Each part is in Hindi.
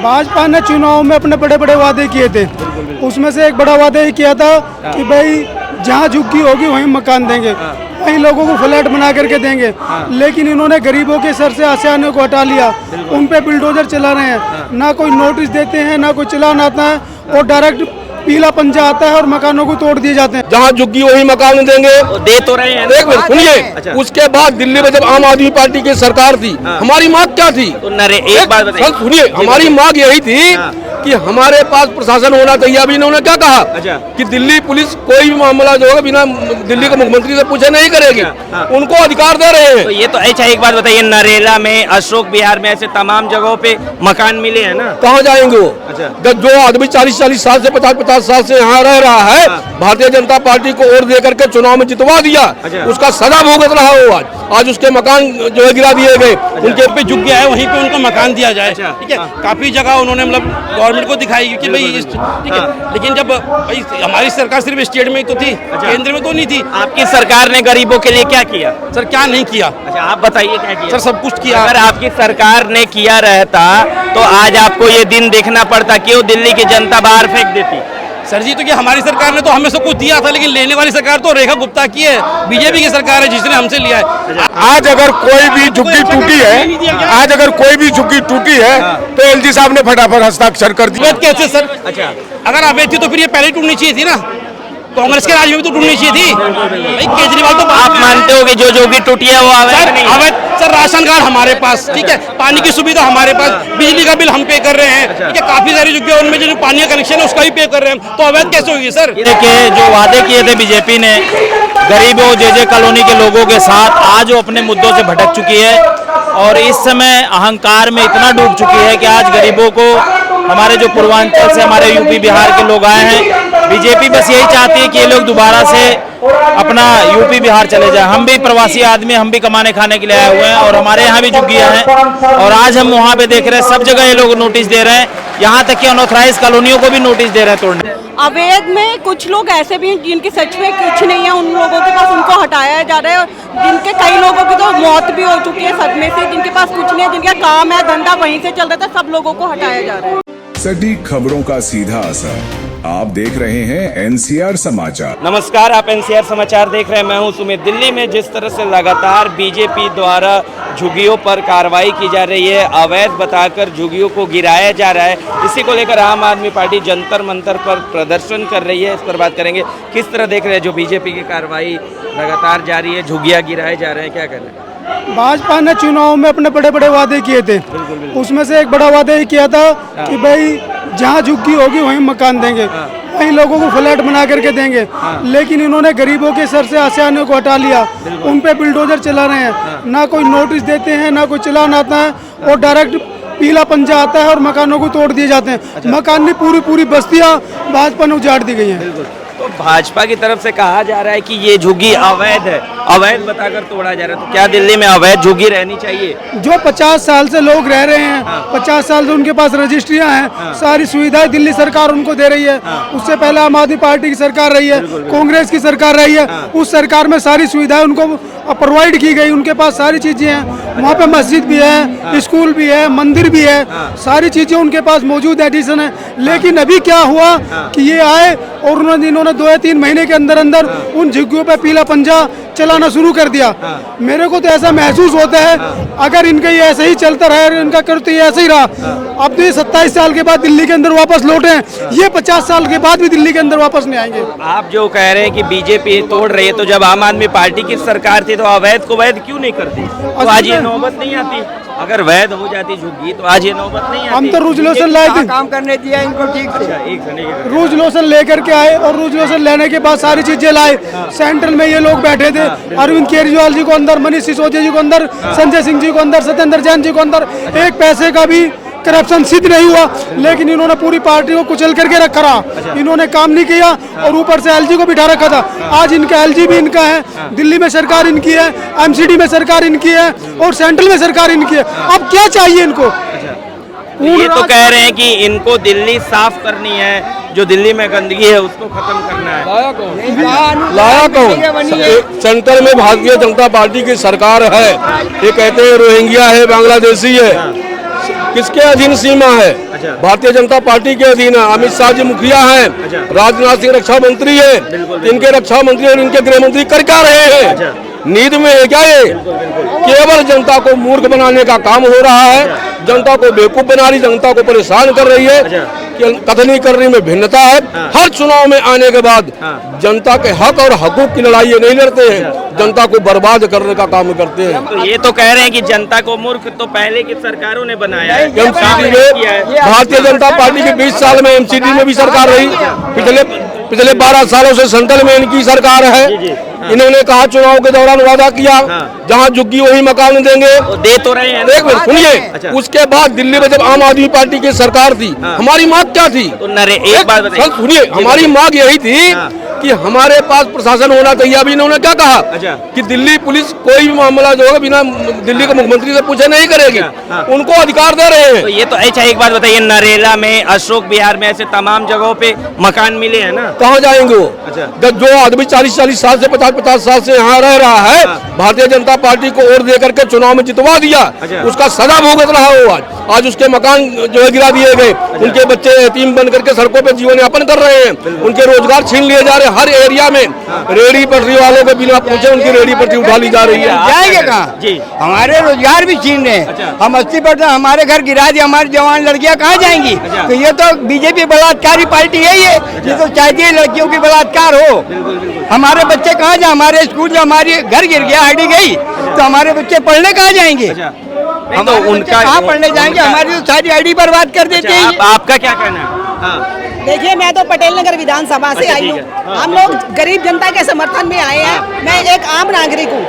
भाजपा ने चुनाव में अपने बड़े बड़े वादे किए थे, उसमें से एक बड़ा वादा ये किया था कि भाई जहाँ झुग्गी होगी वहीं मकान देंगे, वहीं लोगों को फ्लैट बना करके देंगे। लेकिन इन्होंने गरीबों के सर से आसियाने को हटा लिया, उन पे बुलडोजर चला रहे हैं, ना कोई नोटिस देते हैं, ना कोई चलान आता है, और डायरेक्ट पीला पंजा आता है और मकानों को तोड़ दिए जाते हैं। जहाँ झुग्गी वही मकान देंगे, दे तो रहे हैं। एक मिनट सुनिए। अच्छा। उसके बाद दिल्ली में जब आम आदमी पार्टी की सरकार थी, हमारी मांग क्या थी? तो एक बात बताइए। सुनिए, हमारी मांग यही थी कि हमारे पास प्रशासन होना चाहिए। अभी इन्होंने क्या कहा? अच्छा। कि दिल्ली पुलिस कोई भी मामला जो होगा बिना दिल्ली के मुख्यमंत्री से पूछे नहीं करेगी। उनको अधिकार दे रहे हैं। तो ये तो अच्छा, एक बात बताइए, नरेला में, अशोक विहार में, ऐसे तमाम जगहों पे मकान मिले हैं ना, कहाँ जाएंगे वो? अच्छा। जो आदमी 40-40 साल से 50-50 साल से यहाँ रह रहा है, भारतीय जनता पार्टी को वोट दे करके चुनाव में जितवा दिया, उसका सजा भुगत रहा हो। आज उसके मकान जो है गिरा दिए गए। उनके पे झुग्गी है, वहीं पे उनको मकान दिया जाए। ठीक है, काफी जगह उन्होंने मतलब गवर्नमेंट को दिखाई कि भाई ठीक है, लेकिन जब भाई हमारी सरकार सिर्फ स्टेट में ही तो थी, केंद्र में तो नहीं थी। आपकी सरकार ने गरीबों के लिए क्या किया? सर क्या नहीं किया? अच्छा, आप बताइए क्या किया? सर सब कुछ किया। अगर आपकी सरकार ने किया रहता तो आज आपको ये दिन देखना पड़ता, क्यों दिल्ली की जनता बाहर फेंक देती? सर जी, तो ये हमारी सरकार ने तो हमें सब कुछ दिया था, लेकिन लेने वाली सरकार तो रेखा गुप्ता की है, बीजेपी की सरकार है जिसने हमसे लिया है। आज अगर कोई भी झुग्गी टूटी है, आज अगर कोई भी झुग्गी टूटी है, तो एलजी साहब ने फटाफट हस्ताक्षर कर दिया। कैसे सर? अच्छा, अगर अवैध थी तो फिर ये पहले टूटनी चाहिए थी ना, कांग्रेस के राज में भी तो टूटनी चाहिए थी। भाई केजरीवाल तो आप मानते हो कि जो जो भी टूटी है वो अवैध नहीं है? अवैध सर, राशन कार्ड हमारे पास, ठीक है, पानी की सुविधा हमारे पास, बिजली का बिल हम पे कर रहे हैं, ठीक है, काफी सारी जगह उनमें जो पानी का कनेक्शन है उसका भी पे कर रहे हैं, तो अवैध कैसे होगी सर? देखिए, जो वादे किए थे बीजेपी ने गरीबों जे कॉलोनी के लोगों के साथ, आज वो अपने मुद्दों से भटक चुकी है और इस समय अहंकार में इतना डूब चुकी है कि आज गरीबों को, हमारे जो पूर्वांचल से हमारे यूपी बिहार के लोग आए हैं, बीजेपी बस यही चाहती है कि ये लोग दोबारा से अपना यूपी बिहार चले जाए। हम भी प्रवासी आदमी, हम भी कमाने खाने के लिए आए हुए हैं और हमारे यहाँ भी झुग्गियाँ हैं और आज हम वहाँ पे देख रहे हैं सब जगह ये लोग नोटिस दे रहे हैं, यहाँ तक कि अनऑथराइज कॉलोनियों को भी नोटिस दे रहे हैं तोड़ने। अवैध में कुछ लोग ऐसे भी हैं जिनके सच में कुछ नहीं है, उन लोगों के पास उनको हटाया जा रहा है, जिनके कई लोगों की तो मौत भी हो चुकी है सदमे से, जिनके पास कुछ नहीं है, जिनका काम है धंधा वहीं से चल रहा था, सब लोगों को हटाया जा रहा है। सटीक खबरों का सीधा असर। आप देख रहे हैं एनसीआर समाचार। नमस्कार, आप एनसीआर समाचार देख रहे हैं, मैं हूं सुमित। दिल्ली में जिस तरह से लगातार बीजेपी द्वारा झुग्गियों पर कार्रवाई की जा रही है, अवैध बताकर झुग्गियों को गिराया जा रहा है, इसी को लेकर आम आदमी पार्टी जंतर मंतर पर प्रदर्शन कर रही है। इस पर बात करेंगे, किस तरह देख रहे हैं जो बीजेपी की कार्रवाई लगातार जारी है, झुग्गियाँ गिराए जा रहे हैं, क्या कर रहे हैं? भाजपा ने चुनाव में अपने बड़े बड़े वादे किए थे, उसमें से एक बड़ा वादा ये किया था कि भाई जहाँ झुग्गी होगी वहीं मकान देंगे, वहीं लोगों को फ्लैट बना करके देंगे। लेकिन इन्होंने गरीबों के सर से आसियाने को हटा लिया, उन पे बुलडोजर चला रहे हैं, ना कोई नोटिस देते हैं, ना कोई चलान आता है, और डायरेक्ट पीला पंजा आता है और मकानों को तोड़ दिए जाते हैं। मकान की पूरी बस्तियाँ भाजपा ने उजाड़ दी गई हैं। तो भाजपा की तरफ से कहा जा रहा है कि ये झुग्गी अवैध है, अवैध बताकर तोड़ा जा रहा है, तो क्या दिल्ली में अवैध झुग्गी रहनी चाहिए? जो 50 साल से लोग रह रहे हैं, 50 साल से उनके पास रजिस्ट्रियां हैं, सारी सुविधाएं दिल्ली सरकार उनको दे रही है। उससे पहले आम आदमी पार्टी की सरकार रही है, कांग्रेस की सरकार रही है, उस सरकार में सारी सुविधाएं उनको प्रोवाइड की गई, उनके पास सारी चीजें हैं, वहाँ पे मस्जिद भी है, स्कूल भी है, मंदिर भी है, सारी चीजें उनके पास मौजूद एडिशन है। लेकिन अभी क्या हुआ कि ये आए और इन्होंने 2 या 3 महीने के अंदर अंदर उन झुग्गियों पे पीला पंजा चलाना शुरू कर दिया। मेरे को तो ऐसा महसूस होता है अगर इनका ये ऐसे ही चलता रहा, इनका करते ऐसे ही रहा, अब तो ये 27 साल के बाद दिल्ली के अंदर वापस लौटे, ये 50 साल के बाद भी दिल्ली के अंदर वापस नहीं आएंगे। आप जो कह रहे हैं कि बीजेपी तोड़ रही है, तो जब आम आदमी पार्टी की सरकार थी तो अवैध को वैध क्यों नहीं करती? तो आज ये नौबत नहीं आती? अगर वैध हो जाती झुग्गी तो आज ये नौबत नहीं आती। हम तो रूज लोशन लाए थे, काम करने दिया इनको ठीक से, रूज लोशन लेकर के आए और रूज लोशन लेने के बाद सारी चीजें लाए। सेंट्रल में ये लोग बैठे थे, अरविंद केजरीवाल जी को अंदर, मनीष सिसोदिया जी को अंदर, संजय सिंह जी को अंदर, सत्येंद्र जैन जी को अंदर, एक पैसे का भी करप्शन सिद्ध नहीं हुआ, लेकिन इन्होंने पूरी पार्टी को कुचल करके रखा रहा। इन्होंने काम नहीं किया और ऊपर से एलजी को बिठा रखा था। आज इनका एलजी भी इनका है, दिल्ली में सरकार इनकी है, एमसीडी में सरकार इनकी है और सेंट्रल में सरकार इनकी है। अब क्या चाहिए इनको? ये तो कह रहे हैं कि इनको दिल्ली साफ करनी है, जो दिल्ली में गंदगी है उसको खत्म करना है। लाया कौन? सेंट्रल में भारतीय जनता पार्टी की सरकार है, ये कहते हैं रोहिंग्या है, बांग्लादेशी है, किसके अधीन सीमा है? अच्छा। भारतीय जनता पार्टी के अधीन है। अमित शाह जी मुखिया हैं, अच्छा। राजनाथ सिंह रक्षा मंत्री है, इनके रक्षा मंत्री और इनके गृह मंत्री कर क्या रहे हैं? अच्छा। नींद में है क्या ये? केवल जनता को मूर्ख बनाने का काम हो रहा है, जनता को बेवकूफ बना रही, जनता को परेशान कर रही है, कथनी करने में भिन्नता है। हर चुनाव में आने के बाद जनता के हक और हकूक की लड़ाई ये नहीं लड़ते हैं, जनता को बर्बाद करने का काम करते हैं। तो ये तो कह रहे हैं कि जनता को मूर्ख तो पहले की सरकारों ने बनाया है, एमसीडी में भारतीय जनता पार्टी के 20 साल में एमसीडी में भी सरकार रही, पिछले 12 सालों से सेंट्रल में इनकी सरकार है। इन्होंने कहा चुनाव के दौरान वादा किया जहां झुग्गी वही मकान देंगे, दे तो रहे हैं। एक मिनट सुनिए। अच्छा। उसके बाद दिल्ली में जब आम आदमी पार्टी की सरकार थी, हमारी मांग क्या थी? तो एक बात बताइए। सुनिए, हमारी मांग यही थी कि हमारे पास प्रशासन होना चाहिए। अभी इन्होंने क्या कहा? अच्छा। कि दिल्ली पुलिस कोई भी मामला जो है बिना दिल्ली के मुख्यमंत्री से पूछे नहीं करेगी, उनको अधिकार दे रहे हैं। तो ये तो अच्छा एक बात बताइए, नरेला में, अशोक विहार में, ऐसे तमाम जगहों पे मकान मिले हैं ना, कहाँ जाएंगे वो? अच्छा। जब जो आदमी 40-40 साल से 50-50 साल से यहाँ रह रहा है, भारतीय जनता पार्टी को वोट दे करके चुनाव में जितवा दिया, अच्छा। उसका उसका सजा भुगत रहा हो। आज उसके मकान जो है गिरा दिए गए, उनके बच्चे यतीम बन करके सड़कों पे जीवन यापन कर रहे हैं, उनके रोजगार छीन लिए जा रहे हैं। हर एरिया में रेहड़ी पटरी वालों को बिना पूछे उनकी रेहड़ी पटरी उठा ली जा रही है। जाएंगे कहाँ? जी। हमारे रोजगार भी छीन रहे हैं। अच्छा। हम 80% हमारे घर गिरा दिए, हमारी जवान लड़कियां कहाँ जाएंगी? अच्छा। तो ये तो बीजेपी बलात्कारी पार्टी है ये, ये तो चाहती है लड़कियों की बलात्कार हो। हमारे बच्चे कहाँ जाए? हमारे स्कूल जो हमारे घर गिर गया, आईडी गई, तो हमारे बच्चे पढ़ने कहाँ जाएंगे? नहीं तो उनका कहाँ पढ़ने जाएंगे? हमारी तो सारी आईडी बर्बाद कर देते हैं। आपका क्या कहना है? हाँ। देखिए, मैं तो पटेल नगर विधानसभा से अच्छा, आई ठीक हूँ। है। हम लोग गरीब जनता के समर्थन में आए हैं। मैं एक आम नागरिक हूँ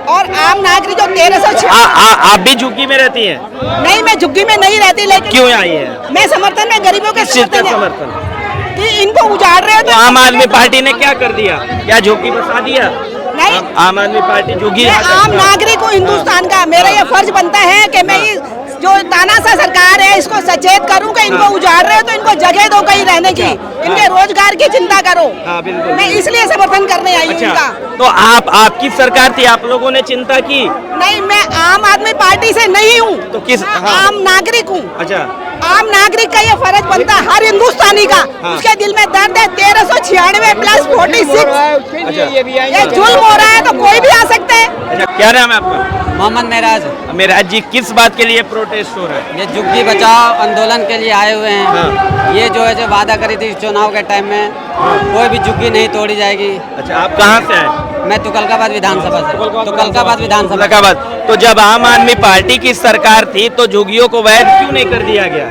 और आम नागरिक जो 1300 आप भी झुग्गी में रहती हैं? नहीं, मैं झुग्गी में नहीं रहती, लेकिन क्यों आई है? मैं समर्थन में गरीबों के किस चीज का समर्थन समर्थन? कि इनको उजाड़ रहे हो तो आम आदमी पार्टी ने क्या कर दिया? क्या झुग्गी बसा दिया? नहीं, आम आदमी पार्टी झुग्गी मैं आम नागरिक हूँ हिंदुस्तान का। मेरा ये फर्ज बनता है कि मैं ये जो तानाशाह सरकार है इसको सचेत करूं कि इनको उजाड़ रहे हो तो इनको जगह दो कहीं रहने की, इनके रोजगार की चिंता करो। बिल्कुल। मैं इसलिए समर्थन करने आई हूँ अच्छा, इनका। तो आपकी सरकार थी, आप लोगों ने चिंता की? नहीं, मैं आम आदमी पार्टी से नहीं हूँ, तो किस? मैं आम नागरिक हूँ। अच्छा। आम नागरिक का ये फर्ज बनता है हर हिंदुस्तानी का। उसके दिल में दर्द है। 1396 प्लस 46 ये जुल्म हो रहा है, तो कोई भी आ सकता है। अच्छा, क्या नाम है आपका? मोहम्मद मेराज। मेराज जी, किस बात के लिए प्रोटेस्ट हो रहा है? ये झुग्गी बचाओ आंदोलन के लिए आए हुए हैं। ये जो है जो वादा करी थी चुनाव के टाइम में, कोई भी झुग्गी नहीं तोड़ी जाएगी। अच्छा, आप कहाँ से आए? मैं तुगलकाबाद विधानसभा से। तुगलकाबाद विधानसभा। तुगलकाबाद। तो जब आम आदमी पार्टी की सरकार थी तो झुग्गियों को वैध क्यों नहीं कर दिया गया?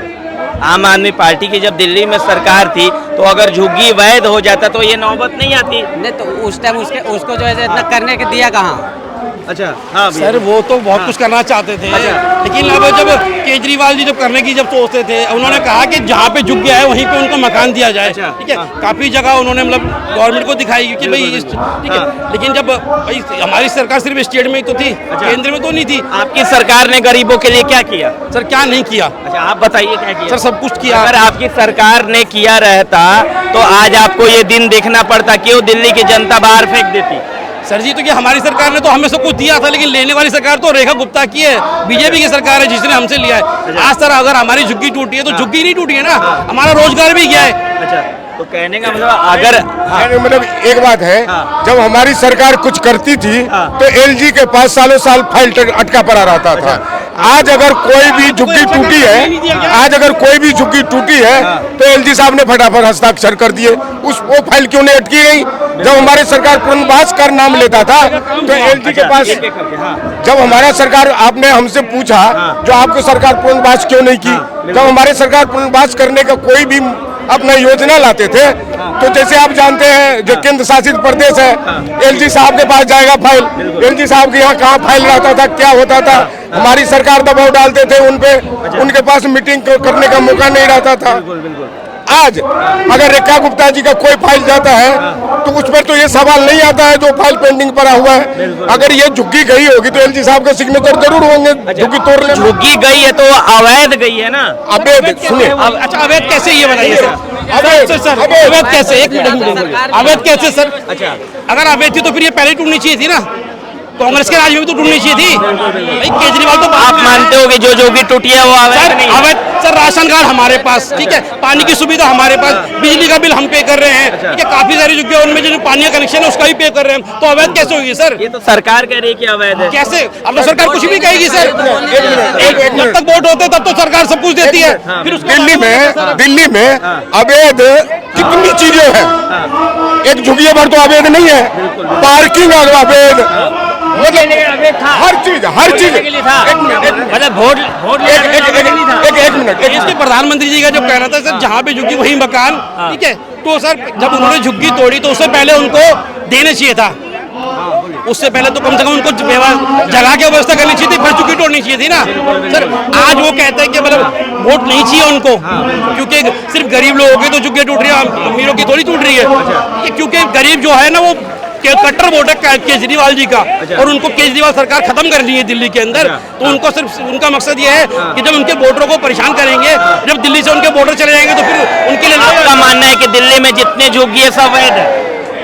आम आदमी पार्टी की जब दिल्ली में सरकार थी तो अगर झुग्गी वैध हो जाता तो ये नौबत नहीं आती। नहीं तो उस टाइम उसको जो है इतना करने के दिया कहाँ? अच्छा, हाँ सर वो तो बहुत कुछ करना चाहते थे, लेकिन अब जब केजरीवाल जी जब करने की जब सोचते थे, उन्होंने कहा कि जहाँ पे झुक गया है वहीं पे उनको मकान दिया जाए। अच्छा, ठीक है, काफी जगह उन्होंने मतलब गवर्नमेंट को दिखाई कि भाई ठीक है, लेकिन जब भाई हमारी सरकार सिर्फ स्टेट में ही तो थी, केंद्र में तो नहीं थी। आपकी सरकार ने गरीबों के लिए क्या किया? सर क्या नहीं किया? अच्छा, आप बताइए क्या किया? सर सब कुछ किया। अगर आपकी सरकार ने किया रहता तो आज आपको ये दिन देखना पड़ता, क्यों दिल्ली की जनता बाहर फेंक देती? सर जी, तो क्या हमारी सरकार ने तो हमें सब कुछ दिया था, लेकिन लेने वाली सरकार तो रेखा गुप्ता की है, बीजेपी की सरकार है जिसने हमसे लिया है। आज सर अगर हमारी झुग्गी टूटी है तो झुग्गी नहीं टूटी है ना, हमारा रोजगार भी गया है। अच्छा, तो कहने का मतलब अगर मतलब एक बात है, जब हमारी सरकार कुछ करती थी तो एलजी के पास सालों साल फाइल अटका पड़ा रहता था। आज अगर कोई भी झुग्गी टूटी है, तो एलजी साहब ने फटाफट हस्ताक्षर कर दिए। वो फाइल क्यों नहीं अटकी गई? जब हमारी सरकार पुनर्वास का नाम लेता था तो एलजी के पास, जब हमारा सरकार, आपने हमसे पूछा जो आपकी सरकार पुनर्वास क्यों नहीं की, जब हमारी सरकार पुनर्वास करने का कोई भी अपना योजना लाते थे तो जैसे आप जानते हैं जो केंद्र शासित प्रदेश है, एलजी साहब के पास जाएगा फाइल। एलजी साहब के यहाँ कहाँ फाइल रहता था, क्या होता था? हमारी सरकार दबाव डालते थे उन पे, उनके पास मीटिंग करने का मौका नहीं रहता था। आज अगर रेखा गुप्ता जी का कोई फाइल जाता है तो उस पर तो ये सवाल नहीं आता है जो फाइल पेंडिंग पड़ा हुआ है। अगर ये झुग्गी गई होगी तो एलजी साहब का सिग्नेचर जरूर होंगे। झुग्गी तोड़ने में झुग्गी गई है तो अवैध गई है ना? अवैध, सुनिए, अच्छा अवैध कैसे, ये बताइए सर। सर अवैध कैसे? एक मिनट, अवैध कैसे सर? अच्छा, अगर अवैध थी तो फिर ये पहले टूटनी चाहिए थी ना। कांग्रेस के राज में भी तो टूटनी चाहिए थी भाई। केजरीवाल तो आप मानते हो कि जो झुग्गी टूटी है वो अवैध नहीं है? अवैध सर, राशन कार्ड हमारे पास, ठीक है, पानी की सुविधा हमारे पास, बिजली का बिल हम पे कर रहे हैं, ठीक है, काफी सारी झुग्गियां उनमें जो पानी का कनेक्शन है उसका भी पे कर रहे हैं, तो अवैध कैसे होगी सर? ये तो सरकार कह रही है कि अवैध है। कैसे? अब तो सरकार कुछ भी कहेगी सर, जब तक वोट होते तब तो सरकार सब कुछ देती है, फिर उसके दिल्ली में अवैध कितनी चीजें हैं, एक झुग्गी भर तो अवैध नहीं है, पार्किंग अवैध, मतलब हर चीज मतलब वोट एक मिनट इसके प्रधानमंत्री जी का जो कहना था सर, जहाँ पे झुग्गी वही मकान, ठीक है, तो सर जब उन्होंने झुग्गी तोड़ी तो उससे पहले उनको देना चाहिए था, उससे पहले तो कम से कम उनको जगह की व्यवस्था करनी चाहिए थी, फिर झुग्गी तोड़नी चाहिए थी ना सर। आज वो कहते हैं कि मतलब वोट नहीं चाहिए उनको, क्योंकि सिर्फ गरीब लोगों की तो झुग्गी टूट रही है, अमीरों की थोड़ी टूट रही है, क्योंकि गरीब जो है ना वो कट्टर वोट है केजरीवाल जी का, और उनको केजरीवाल सरकार खत्म कर दी है दिल्ली के अंदर, तो उनको सिर्फ उनका मकसद ये है कि जब उनके वोटरों को परेशान करेंगे, जब दिल्ली से उनके वोटर चले जाएंगे तो फिर उनके लिए आपका मानना है कि दिल्ली में जितने झुग्गी है सब अवैध है?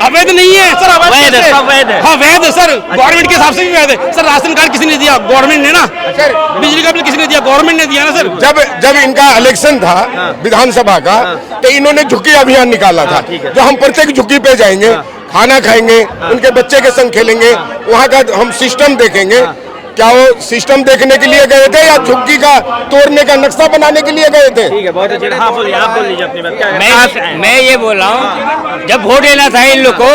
अवैध नहीं है सर, अवैध है, सब वैध है। हाँ वैध है सर, गवर्नमेंट के हिसाब से भी वैध है सर। राशन कार्ड किसी ने दिया? गवर्नमेंट ने ना सर। बिजली का बिल किसी ने दिया? गवर्नमेंट ने दिया ना सर। जब इनका इलेक्शन था विधानसभा का, तो इन्होंने झुग्गी अभियान निकाला था, जो हम प्रत्येक झुग्गी पे जाएंगे, खाना खाएंगे, उनके बच्चे के संग खेलेंगे, वहाँ का हम सिस्टम देखेंगे। क्या वो सिस्टम देखने के लिए गए थे या झुग्गी का तोड़ने का नक्शा बनाने के लिए गए थे? ठीक है, बहुत अच्छे। हाँ बोलिए, आप बोल लीजिए अपनी बात। क्या मैं ये बोल रहा हूँ, जब वोट लेना था इन लोग को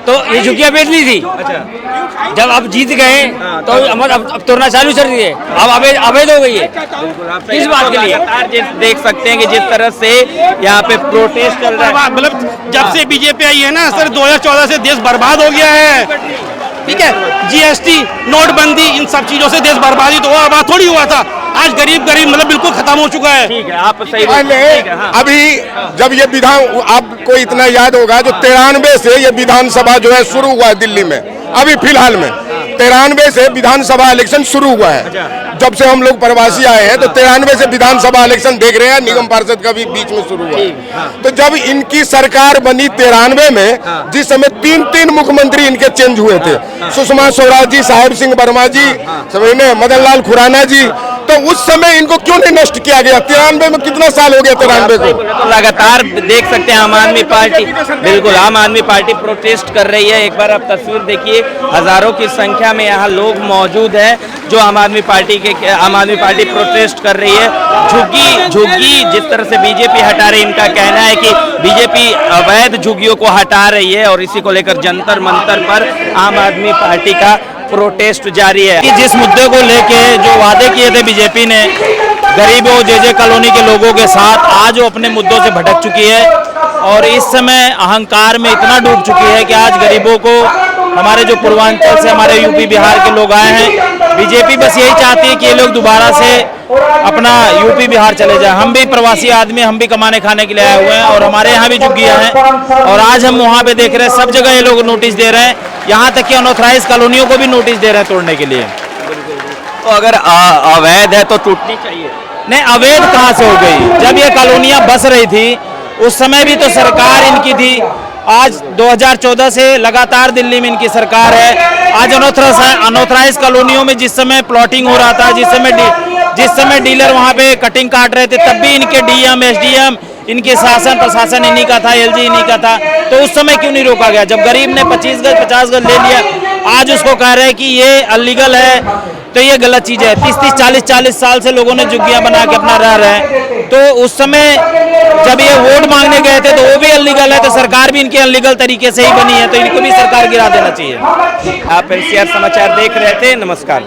तो ये झुग्गियाँ बेच ली थी, जब अब जीत गए तो अब तोड़ना चालू कर दिए, अब अवैध हो गई है। किस बात के लिए? देख सकते हैं कि जिस तरह से यहाँ पे प्रोटेस्ट चल रहा है, मतलब जब से बीजेपी आई है ना सर, 2014 से देश बर्बाद हो गया है, ठीक है, जीएसटी, नोटबंदी, इन सब चीजों से देश बर्बादी तो हुआ, थोड़ी हुआ था। आज गरीब मतलब बिल्कुल खत्म हो चुका है। ठीक है, आप सही अभी जब ये आपको इतना याद होगा, जो 93 से ये विधानसभा जो है शुरू हुआ है दिल्ली में, अभी फिलहाल में 93 से विधानसभा इलेक्शन शुरू हुआ है। जब से हम लोग प्रवासी आए हैं तो 93 से विधानसभा इलेक्शन देख रहे हैं, निगम पार्षद का भी बीच में शुरू हुआ है। तो जब इनकी सरकार बनी 93 में, जिस समय 3 मुख्यमंत्री इनके चेंज हुए थे, सुषमा स्वराज जी, साहिब सिंह वर्मा जी, मदन लाल खुराना जी, तो उस समय इनको क्यों नहीं नष्ट किया गया? 93 में कितना साल हो गया 93 को? तो लगातार देख सकते हैं आम आदमी पार्टी, बिल्कुल आम आदमी पार्टी प्रोटेस्ट कर रही है। एक बार आप तस्वीर देखिए, हजारों की संख्या में यहाँ लोग मौजूद हैं जो आम आदमी पार्टी प्रोटेस्ट कर रही है। झुग्गी जिस तरह से बीजेपी हटा रही है, इनका कहना है कि बीजेपी अवैध झुग्गियों को हटा रही है, और इसी को लेकर जंतर मंतर पर आम आदमी पार्टी का प्रोटेस्ट जारी है। कि जिस मुद्दे को लेके जो वादे किए थे बीजेपी ने गरीबों जे कॉलोनी के लोगों के साथ, आज वो अपने मुद्दों से भटक चुकी है और इस समय अहंकार में इतना डूब चुकी है कि आज गरीबों को, हमारे जो पूर्वांचल से हमारे यूपी बिहार के लोग आए हैं, बीजेपी बस यही चाहती है कि ये लोग दोबारा से अपना यूपी बिहार चले जाए। हम भी प्रवासी आदमी, हम भी कमाने खाने के लिए आए हुए हैं और हमारे यहाँ भी झुग्गियाँ हैं, और आज हम वहाँ पे देख रहे हैं सब जगह ये लोग नोटिस दे रहे हैं, यहाँ तक कि अनऑथराइज कॉलोनियों को भी नोटिस दे रहे हैं तोड़ने के लिए। तो अगर अवैध है तो टूटनी चाहिए। नहीं, अवैध कहाँ से हो गई? जब ये कॉलोनियाँ बस रही थी उस समय भी तो सरकार इनकी थी। आज 2014 से लगातार दिल्ली में इनकी सरकार है। आज अनऑथराइज कॉलोनियों में जिस समय प्लॉटिंग हो रहा था, जिस समय डीलर वहाँ पे कटिंग काट रहे थे, तब भी इनके डीएम, एसडीएम, इनके शासन प्रशासन इन्हीं का था, एलजी इन्हीं का था। तो उस समय क्यों नहीं रोका गया? जब गरीब ने 25 गज 50 गज ले लिया, आज उसको कह रहे हैं कि ये अनलीगल है, तो ये गलत चीज़ है। 30-30 40 साल से लोगों ने झुग्गियाँ बना के अपना रह रहे हैं, तो उस समय जब ये वोट मांगने गए थे तो वो भी अनलीगल है, तो सरकार भी इनके अनलीगल तरीके से ही बनी है, तो इनको भी सरकार गिरा देना चाहिए। आप NCR समाचार देख रहे थे, नमस्कार।